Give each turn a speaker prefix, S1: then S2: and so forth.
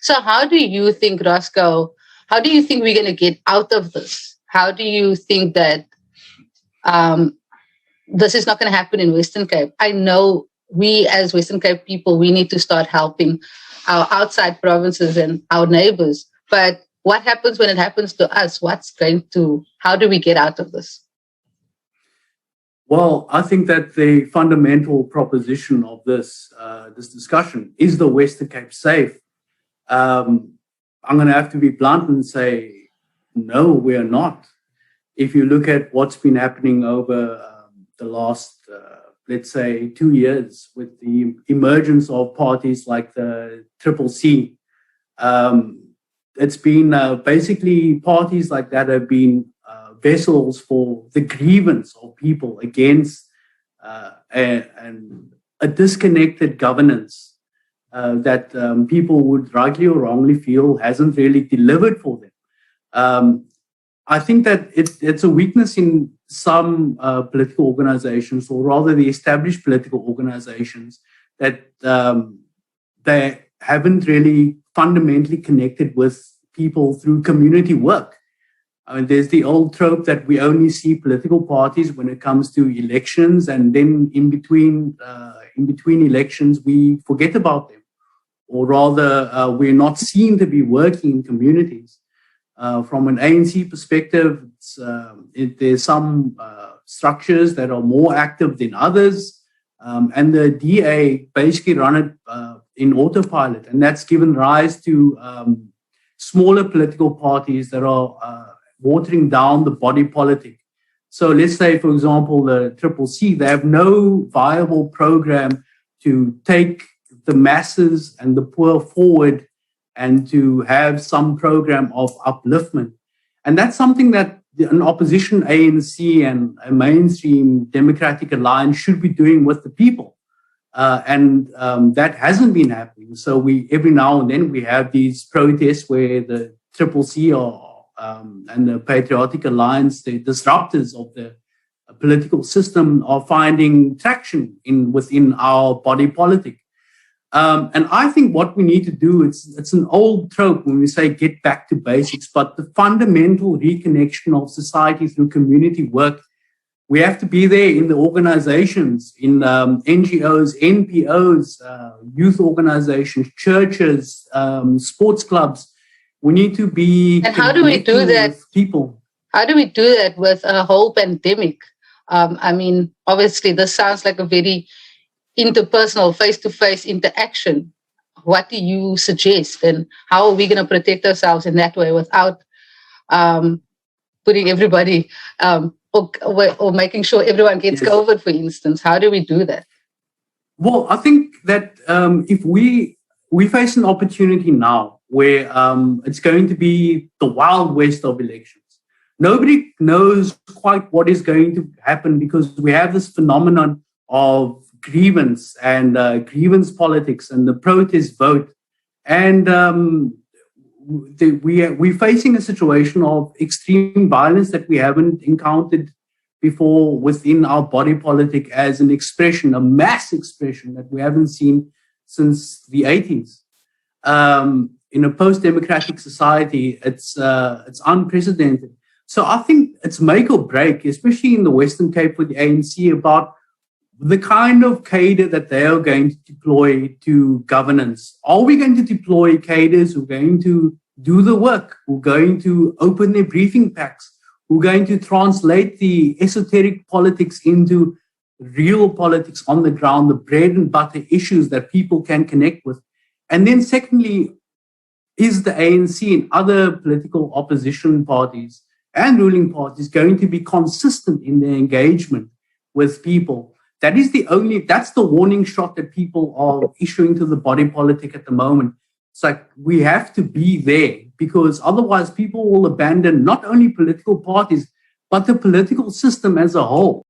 S1: So how do you think, Roscoe, how do you think we're going to get out of this? How do you think that this is not going to happen in Western Cape? I know we as Western Cape people, we need to start helping our outside provinces and our neighbors. But what happens when it happens to us? How do we get out of this?
S2: Well, I think that the fundamental proposition of this discussion is the Western Cape safe. I'm going to have to be blunt and say, no, we are not. If you look at what's been happening over the last, let's say, 2 years with the emergence of parties like the CCC, it's been basically parties like that have been vessels for the grievance of people against a disconnected governance that people would rightly or wrongly feel hasn't really delivered for them. I think that it's a weakness in some political organizations, or rather the established political organizations, that they haven't really fundamentally connected with people through community work. I mean, there's the old trope that we only see political parties when it comes to elections, and then in between elections, we forget about them, or rather, we're not seen to be working in communities. From an ANC perspective, there's some structures that are more active than others, and the DA basically run it in autopilot, and that's given rise to smaller political parties that are watering down the body politic. So let's say, for example, the CCC, they have no viable program to take the masses and the poor forward and to have some program of upliftment. And that's something that an opposition ANC and a mainstream Democratic Alliance should be doing with the people. And that hasn't been happening. So every now and then we have these protests where the CCC and the Patriotic Alliance, the disruptors of the political system, are finding traction within our body politic. And I think what we need to do, it's an old trope when we say get back to basics, but the fundamental reconnection of society through community work, we have to be there in the organizations, in NGOs, NPOs, youth organizations, churches, sports clubs. We need to be.
S1: And how do we do that?
S2: People.
S1: How do we do that with a whole pandemic? I mean, obviously, this sounds like a very interpersonal, face-to-face interaction. What do you suggest, and how are we going to protect ourselves in that way without putting everybody or making sure everyone gets COVID, for instance? How do we do that?
S2: Well, I think that if we face an opportunity now where it's going to be the Wild West of elections. Nobody knows quite what is going to happen because we have this phenomenon of grievance and grievance politics and the protest vote. And we're facing a situation of extreme violence that we haven't encountered before within our body politic as an expression, a mass expression that we haven't seen since the 80s. In a post-democratic society, it's unprecedented. So I think it's make or break, especially in the Western Cape for the ANC, about the kind of cadre that they are going to deploy to governance. Are we going to deploy cadres who are going to do the work, who are going to open their briefing packs, who are going to translate the esoteric politics into real politics on the ground, the bread and butter issues that people can connect with? And then secondly, is the ANC and other political opposition parties and ruling parties going to be consistent in their engagement with people? That's the warning shot that people are issuing to the body politic at the moment. It's like we have to be there, because otherwise people will abandon not only political parties, but the political system as a whole.